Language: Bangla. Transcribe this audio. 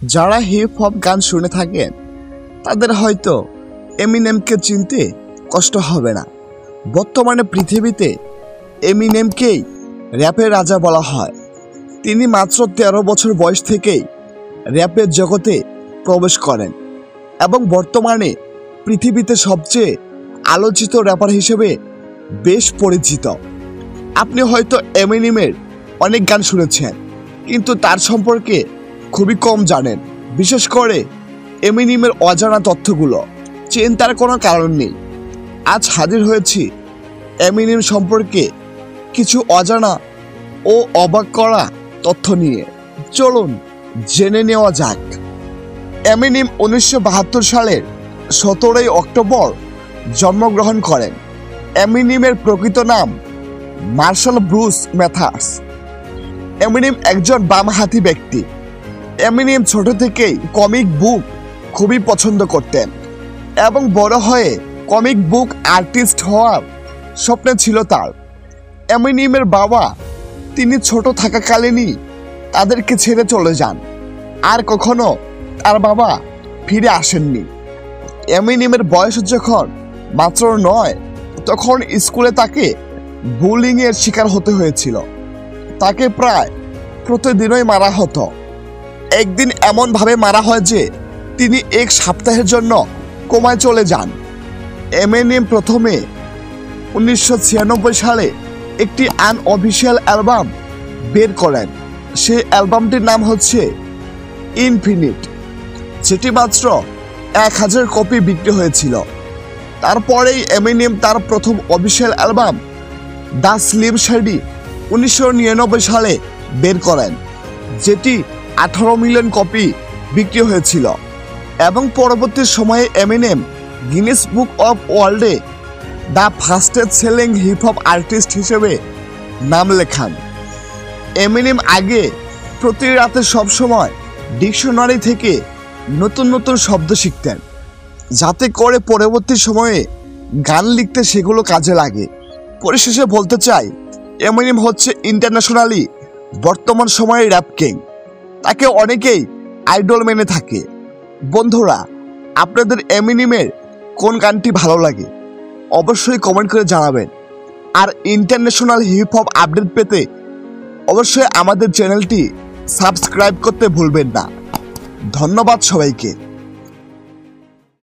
যারা হিপ হপ গান শুনে থাকেন তাদের হয়তো এমিনেমকে চিনতে কষ্ট হবে না। বর্তমানে পৃথিবীতে এমিনেমকেই র্যাপের রাজা বলা হয়। তিনি মাত্র 13 বছর বয়স থেকেই র্যাপের জগতে প্রবেশ করেন এবং বর্তমানে পৃথিবীতে সবচেয়ে আলোচিত র্যাপার হিসেবে বেশ পরিচিত। আপনি হয়তো এমিনেমের অনেক গান শুনেছেন, কিন্তু তার সম্পর্কে খুবই কম জানেন। বিশেষ করে এমিনেমের অজানা তথ্যগুলো চিন্তার কোনো কারণ নেই। আজ হাজির হয়েছি এমিনেম সম্পর্কে কিছু অজানা ও অবাক করা তথ্য নিয়ে। চলুন জেনে নেওয়া যাক। এমিনেম 1972 সালের 17 অক্টোবর জন্মগ্রহণ করেন। এমিনেমের প্রকৃত নাম মার্শাল ব্রুস ম্যাথার্স। এমিনেম একজন বামহাতি ব্যক্তি। এমিনেম ছোট থেকেই কমিক বুক খুবই পছন্দ করতেন এবং বড় হয়ে কমিক বুক আর্টিস্ট হওয়ার স্বপ্ন ছিল তার। এমিনেমের বাবা তিনি ছোট থাকাকালীনই তাদেরকে ছেড়ে চলে যান, আর কখনো তার বাবা ফিরে আসেননি। এমিনেমের বয়স যখন মাত্র 9, তখন স্কুলে তাকে বুলিংয়ের শিকার হতে হয়েছিল। তাকে প্রায় প্রতিদিনই মারা হতো। একদিন এমনভাবে মারা হয় যে তিনি 1 সপ্তাহের জন্য কোমায় চলে যান। এমিনেম প্রথমে 1996 সালে একটি আনঅফিশিয়াল অ্যালবাম বের করেন। সেই অ্যালবামটির নাম হচ্ছে ইনফিনিট, যেটি মাত্র 1000 কপি বিক্রি হয়েছিল। তারপরেই এমিনেম তার প্রথম অফিশিয়াল অ্যালবাম দ্য স্লিম শাডি 1999 সালে বের করেন, যেটি 18 মিলিয়ন কপি বিক্রি হয়েছিল এবং পরবর্তী সময়ে এমিনেম গিনেস বুক অফ ওয়ার্ল্ডে the fastest selling hip hop artist হিসেবে নাম লেখান। এমিনেম আগে প্রতি রাতে সবসময় ডিকশনারি থেকে নতুন নতুন শব্দ শিখতেন, যাতে করে পরবর্তী সময়ে গান লিখতে সেগুলো কাজে লাগে। পরিশেষে বলতে চাই, এমিনেম হচ্ছে ইন্টারন্যাশনালি বর্তমান সময়ে র্যাপ কিং। তাকে অনেকেই আইডল মেনে থাকে। বন্ধুরা, আপনাদের এমিনেমের কোন গানটি ভালো লাগে অবশ্যই কমেন্ট করে জানাবেন। আর ইন্টারন্যাশনাল হিপ হপ আপডেট পেতে অবশ্যই আমাদের চ্যানেলটি সাবস্ক্রাইব করতে ভুলবেন না। ধন্যবাদ সবাইকে।